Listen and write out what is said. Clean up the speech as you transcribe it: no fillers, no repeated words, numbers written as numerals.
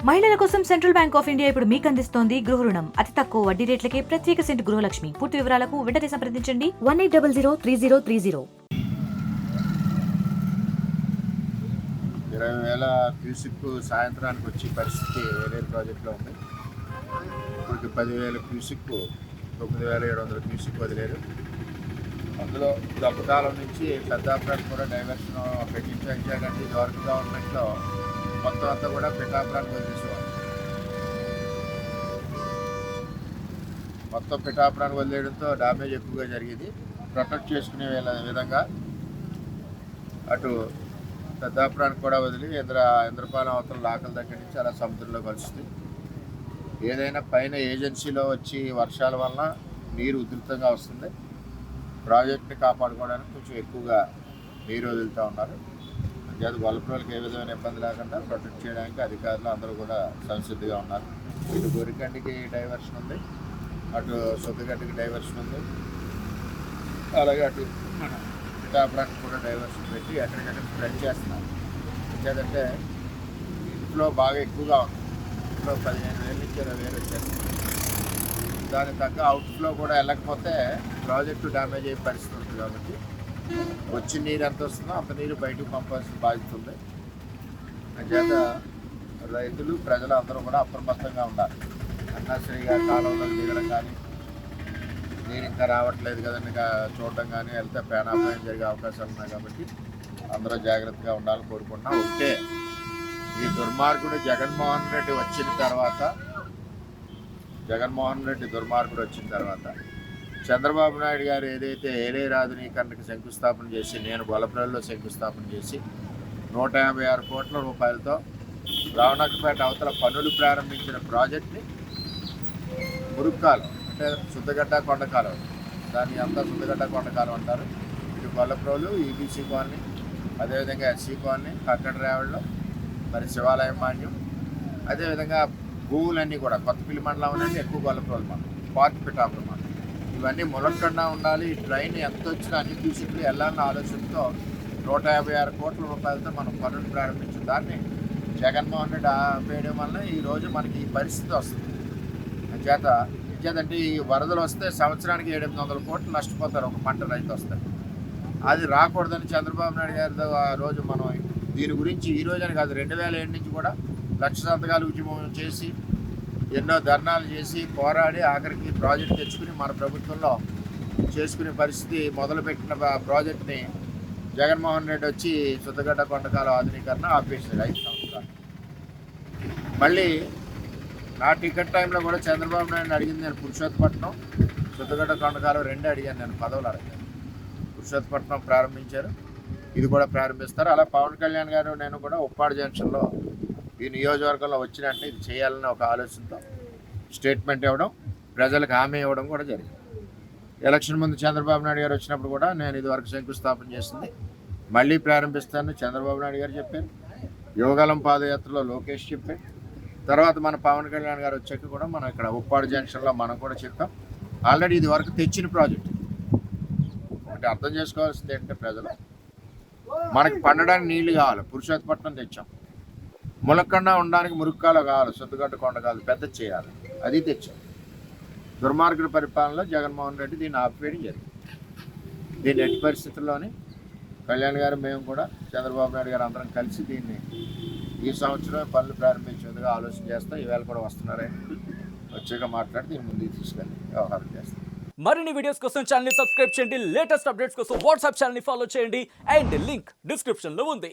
మహిళల కోసం central bank of India ఇప్పుడు మీకు అందిస్తోంది గృహ రుణం. అతి తక్కువ వడ్డీ రేట్లకే ప్రత్యేక సెంటు గృహలక్ష్మి. పూర్తి వివరాలకు వెంటనే సంప్రదించండి 18003030. 20,000 క్యూసిక్ సాయంత్రానికి వచ్చే పరిస్థితి ఏలేరు ప్రాజెక్టులో ఉంది. ఇప్పటికి 10,000 క్యూసిక్ 9,700 క్యూసిక్ వదిలేరు. అందులో గతకాలం నుంచి పెద్దాపురానికి కూడా డైవర్షన్ పెట్టించాకంటే ఇదివరకు గవర్నమెంట్లో మొత్తం అంతా కూడా పిఠాపురానికి వదిలేసేవారు. మొత్తం పిఠాపురానికి వదిలేయడంతో డ్యామేజ్ ఎక్కువగా జరిగింది. ప్రొటెక్ట్ చేసుకునే విధంగా అటు పెద్దాపురానికి కూడా వదిలి ఇంద్రపాలెం అవతల లాకల దగ్గర నుంచి అలా సముద్రంలో కలుస్తుంది. ఏదైనా పైన ఏజెన్సీలో వచ్చి వర్షాల వలన నీరు ఉధృతంగా వస్తుంది. ప్రాజెక్ట్ని కాపాడుకోవడానికి కొంచెం ఎక్కువగా నీరు వదులుతూ ఉన్నారు. అంతేకాదు గొల్లపురాలకు ఏ విధమైన ఇబ్బంది లేకుండా ప్రొటెక్ట్ చేయడానికి అధికారులు అందరూ కూడా సంసిద్ధంగా ఉన్నారు. ఇటు గొరికండికి డైవర్షన్ ఉంది, అటు సొద్దుగడ్డకి డైవర్షన్ ఉంది, అలాగే అటు మన పిఠాపురానికి కూడా డైవర్షన్ పెట్టి ఎక్కడికక్కడ స్ప్రెడ్ చేస్తున్నారు. ఎందుకంటే ఇంట్లో బాగా ఎక్కువగా ఉంది. ఇంట్లో 15,000 నుంచి 20,000 వచ్చేస్తుంది. దానికి తగ్గ అవుట్ఫ్లో కూడా వెళ్ళకపోతే ప్రాజెక్టు డ్యామేజ్ అయ్యే పరిస్థితి ఉంటుంది. కాబట్టి వచ్చిన నీరు ఎంత వస్తుందో అంత నీరు బయటకు పంపాల్సిన బాధ్యత ఉంది. అంచేత రైతులు ప్రజలు అందరూ కూడా అప్రమత్తంగా ఉండాలి. అన్నాశ్రీగా కాలంలో దిగడం కానీ, నీరు ఇంకా రావట్లేదు కదండి చూడడం కానీ వెళ్తే ప్రాణాపాయం జరిగే అవకాశాలు ఉన్నాయి. కాబట్టి అందరూ జాగ్రత్తగా ఉండాలని కోరుకుంటున్నాం. ఒకటే, ఈ దుర్మార్గుడు జగన్మోహన్ రెడ్డి వచ్చిన తర్వాత చంద్రబాబు నాయుడు గారు ఏదైతే ఏలేరు ఆధునీకరణకు శంకుస్థాపన చేసి, నేను గొల్లపురంలో శంకుస్థాపన చేసి 156 కోట్ల రూపాయలతో రావణకపేట అవతల పనులు ప్రారంభించిన ప్రాజెక్ట్ని మురుక్కాలం అంటే శుద్ధగడ్డ కొండకాలం, దాన్ని అంతా శుద్ధగడ్డ కొండకాలం అంటారు. ఇటు గొల్లపురంలో ఈబీసీ కాలనీ, అదేవిధంగా ఎస్సీ కాలనీ, కక్కడ రేవళ్ళు, మరి శివాలయం మాన్యం, అదేవిధంగా భూములన్నీ కూడా కొత్తపల్లి మండలం అనేది ఎక్కువ గొల్లపురం మండలం, పార్టీ పిఠాపురం మండలం, ఇవన్నీ ములక్కండా ఉండాలి. ఈ ట్రైన్ ఎంత వచ్చినా అన్ని క్యూసిక్లు వెళ్ళాలన్న ఆలోచనతో 156 కోట్ల రూపాయలతో మనం పనులు ప్రారంభించిన దాన్ని జగన్మోహన్ రెడ్డి ఆపేయడం వల్ల ఈరోజు మనకి ఈ పరిస్థితి వస్తుంది. అంచేతంటే ఈ వరదలు వస్తే సంవత్సరానికి 700 కోట్లు నష్టపోతారు ఒక పంట రైతు వస్తే. అది రాకూడదని చంద్రబాబు నాయుడు గారితో ఆ రోజు మనం దీని గురించి ఈ రోజని కాదు 2007 నుంచి కూడా 1,00,000 సంతకాలు ఉద్యమం చేసి ఎన్నో ధర్నాలు చేసి పోరాడి ఆఖరికి ప్రాజెక్ట్ తెచ్చుకుని మన ప్రభుత్వంలో చేసుకునే పరిస్థితి మొదలుపెట్టిన ప్రాజెక్ట్ని జగన్మోహన్ రెడ్డి వచ్చి శుద్ధగడ్డ కొండకాలం ఆధునీకరణ ఆపేసాడు 5 సంవత్సరాలు. మళ్ళీ నా టికెట్ టైంలో కూడా చంద్రబాబు నాయుడు అడిగింది నేను పురుషోత్తపట్నం, శుద్ధగడ్డ కొండకాలం 2 అడిగాను. నేను పదవులు అడిగాను. పురుషోత్తపట్నం ప్రారంభించారు, ఇది కూడా ప్రారంభిస్తారు. అలా పవన్ కళ్యాణ్ గారు నేను కూడా ఉప్పాడు జంక్షన్లో ఈ నియోజకవర్గంలో వచ్చినట్టు ఇది చేయాలని ఒక ఆలోచనతో స్టేట్మెంట్ ఇవ్వడం, ప్రజలకు హామీ ఇవ్వడం కూడా జరిగింది. ఎలక్షన్ ముందు చంద్రబాబు నాయుడు గారు వచ్చినప్పుడు కూడా నేను ఇది వరకు శంకుస్థాపన చేసింది మళ్ళీ ప్రారంభిస్తానని చంద్రబాబు నాయుడు గారు చెప్పారు. యువగలం పాదయాత్రలో లోకేష్ చెప్పారు. తర్వాత మన పవన్ కళ్యాణ్ గారు వచ్చాక కూడా మనం ఇక్కడ ఉప్పాడు జంక్షన్లో మనం కూడా చెప్పాం. ఆల్రెడీ ఇది వరకు తెచ్చిన ప్రాజెక్ట్. ఒకటి అర్థం చేసుకోవాల్సింది ఏంటంటే ప్రజలు మనకి పండడానికి నీళ్లు కావాలి, పురుషోత్తపట్నం తెచ్చాం. ములక్కండా ఉండడానికి మురుక్కాలు కావాలి, సొద్దుగడ్డ కొండకాలు పెద్ద చేయాలి, అది తెచ్చాం. దుర్మార్గుల పరిపాలనలో జగన్మోహన్ రెడ్డి దీన్ని ఆపివేయడం జరిగింది. దీన్ని ఎట్టి పరిస్థితుల్లోని కళ్యాణ్ గారు మేము కూడా చంద్రబాబు నాయుడు గారు అందరం కలిసి దీన్ని ఈ సంవత్సరం పనులు ప్రారంభించేందుకు ఆలోచన చేస్తాం. ఈవేళ కూడా వస్తున్నారని వచ్చాక మాట్లాడి దీన్ని ముందుకు తీసుకెళ్ళి వ్యవహారం చేస్తాం. మరిన్ని వీడియోస్ కోసం ఛానల్ ని సబ్స్క్రైబ్ చేయండి. లేటెస్ట్ అప్డేట్స్ కోసం వాట్సాప్ ఛానల్ ని ఫాలో చేయండి. అండ్ లింక్ డిస్క్రిప్షన్ లో ఉంది.